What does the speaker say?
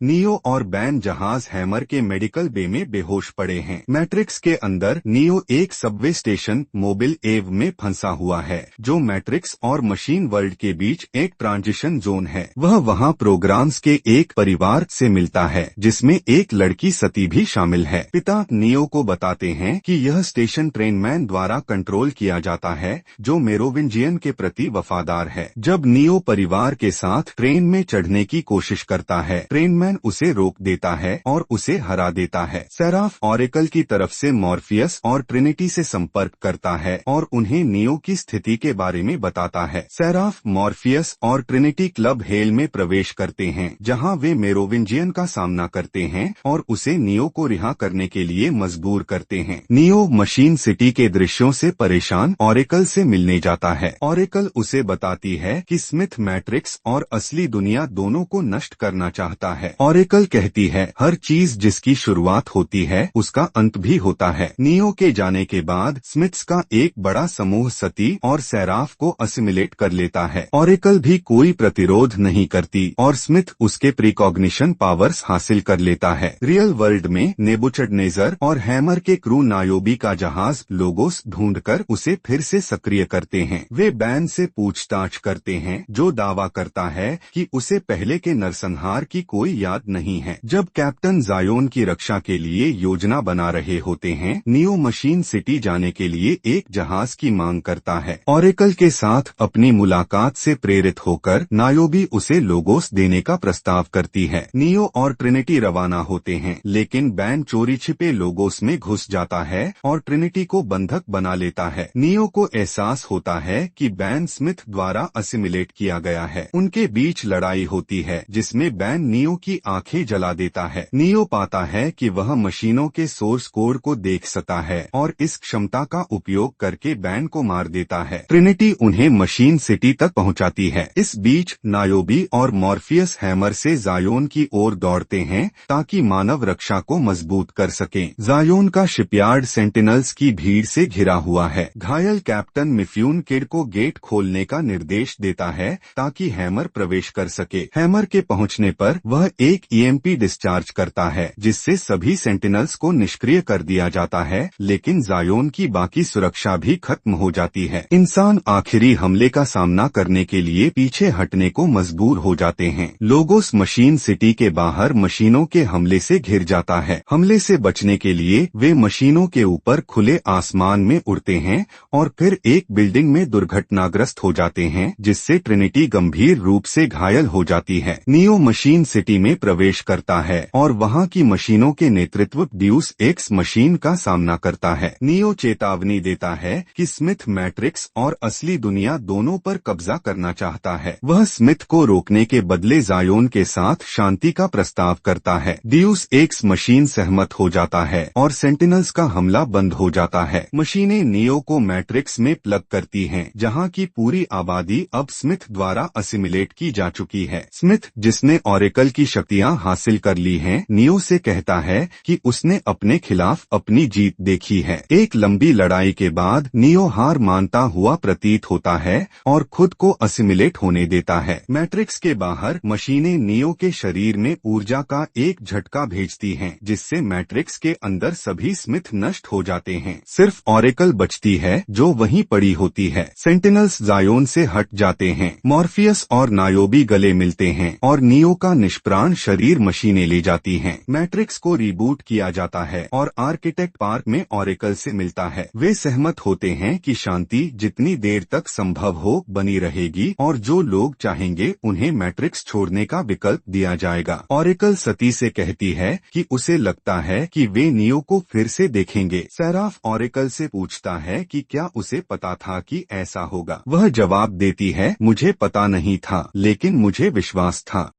Neo और ban जहाज hammer के मेडिकल बे में बेहोश पड़े हैं। मैट्रिक्स के अंदर नियो एक सबवे स्टेशन मोबिल एव में फंसा हुआ है, जो मैट्रिक्स और मशीन वर्ल्ड के बीच एक ट्रांजिशन जोन है। वह वहां प्रोग्राम्स के एक परिवार से मिलता है, जिसमें एक लड़की सती भी शामिल है। पिता नियो को बताते हैं कि यह स्टेशन ट्रेनमैन द्वारा कंट्रोल किया जाता है, जो मेरोविंजियन के प्रति वफादार है। जब नियो परिवार के साथ ट्रेन में चढ़ने की कोशिश करता है, ट्रेनमैन उसे रोक देता है और उसे हरा देता है। सेराफ ऑरेकल की तरफ से मॉर्फियस और ट्रिनिटी से संपर्क करता है और उन्हें नियो की स्थिति के बारे में बताता है। सेराफ, मॉर्फियस और ट्रिनिटी क्लब हेल में प्रवेश करते हैं, जहां वे मेरोविंजियन का सामना करते हैं और उसे नियो को रिहा करने के लिए मजबूर करते हैं। नियो मशीन सिटी के दृश्यों से परेशान ऑरेकल से मिलने जाता है। ऑरेकल उसे बताती है कि स्मिथ मैट्रिक्स और असली दुनिया दोनों को नष्ट करना चाहता है। ऑरेकल कहती है, हर चीज जिसकी शुरुआत होती है उसका अंत भी होता है। नियो के जाने के बाद स्मिथ्स का एक बड़ा समूह सती और सेराफ को असिमिलेट कर लेता है। ऑरेकल भी कोई प्रतिरोध नहीं करती और स्मिथ उसके प्रिकॉग्निशन पावर्स हासिल कर लेता है। रियल वर्ल्ड में नेबुचडनेजर और हैमर के क्रू नायोबी का जहाज लोगोस ढूंढकर उसे फिर से सक्रिय करते हैं। वे बैन से पूछताछ करते हैं, जो दावा करता है कि उसे पहले के नरसंहार की कोई याद नहीं है। जब कैप्टन जायोन की रक्षा के लिए योजना बना रहे होते हैं, नियो मशीन सिटी जाने के लिए एक जहाज की मांग करता है। ऑरेकल के साथ अपनी मुलाकात से प्रेरित होकर नायोबी उसे लोगोस देने का प्रस्ताव करती है। नियो और ट्रिनिटी रवाना होते हैं, लेकिन बैन चोरी छिपे लोगोस में घुस जाता है और ट्रिनिटी को बंधक बना लेता है। नियो को एहसास होता है कि बैन स्मिथ द्वारा असिमिलेट किया गया है। उनके बीच लड़ाई होती है, जिसमें बैन नियो की आंखें जला देता है। नियो पाता है कि वह मशीनों के सोर्स कोड को देख सकता है और इस क्षमता का उपयोग करके बैन को मार देता है। ट्रिनिटी उन्हें मशीन सिटी तक पहुंचाती है। इस बीच नायोबी और मॉर्फियस हैमर से जायोन की ओर दौड़ते हैं ताकि मानव रक्षा को मजबूत कर सकें। जायोन का शिपयार्ड सेंटिनल्स की भीड़ से घिरा हुआ है। घायल कैप्टन मिफ्यून किड को गेट खोलने का निर्देश देता है ताकि हैमर प्रवेश कर सके। हैमर के पहुंचने पर वह एक ईएमपी डिस्चार्ज करता है, जिससे सभी सेंटिनल्स को निष्क्रिय कर दिया जाता है, लेकिन जायोन की बाकी सुरक्षा भी खत्म हो जाती है। इंसान आखिरी हमले का सामना करने के लिए पीछे हटने को मजबूर हो जाते हैं। लोगोस मशीन सिटी के बाहर मशीनों के हमले से घिर जाता है। हमले से बचने के लिए वे मशीनों के ऊपर खुले आसमान में उड़ते हैं और फिर एक बिल्डिंग में दुर्घटनाग्रस्त हो जाते हैं, जिससे ट्रिनिटी गंभीर रूप से घायल हो जाती है। नियो मशीन सिटी में प्रवेश करता है और वहां की मशीनों के नेतृत्व ड्यूस एक्स मशीन का सामना करता है। नियो चेतावनी देता है कि स्मिथ मैट्रिक्स और असली दुनिया दोनों पर कब्जा करना चाहता है। वह स्मिथ को रोकने के बदले जायोन के साथ शांति का प्रस्ताव करता है। ड्यूस एक्स मशीन सहमत हो जाता है और सेंटिनल्स का हमला बंद हो जाता है। मशीनें नियो को मैट्रिक्स में प्लग करती हैं, जहां की पूरी आबादी अब स्मिथ द्वारा असिमिलेट की जा चुकी है। स्मिथ, जिसने ऑरेकल की शक्तियां हासिल कर ली हैं, नियो से कहता है कि उसने अपने खिलाफ अपनी जीत देखी है। एक लंबी लड़ाई के बाद नियो हार मानता हुआ प्रतीत होता है और खुद को असिमिलेट होने देता है। मैट्रिक्स के बाहर मशीनें नियो के शरीर में ऊर्जा का एक झटका भेजती हैं, जिससे मैट्रिक्स के अंदर सभी स्मिथ नष्ट हो जाते हैं। सिर्फ ऑरेकल बचती है, जो वहीं पड़ी होती है। सेंटिनल्स जायोन से हट जाते हैं। मॉर्फियस और नायोबी गले मिलते हैं और नियो का निष्प्राण शरीर मशीनें ले जाती हैं। मैट्रिक्स को रिबूट किया जाता है और आर्किटेक्ट पार्क में ऑरेकल से मिलता है। वे सहमत होते हैं कि शांति जितनी देर तक संभव हो बनी रहेगी और जो लोग चाहेंगे उन्हें मैट्रिक्स छोड़ने का विकल्प दिया जाएगा। ऑरेकल सती से कहती है कि उसे लगता है कि वे नियो को फिर से देखेंगे। सेराफ ऑरेकल से पूछता है कि क्या उसे पता था कि ऐसा होगा। वह जवाब देती है, मुझे पता नहीं था, लेकिन मुझे विश्वास था।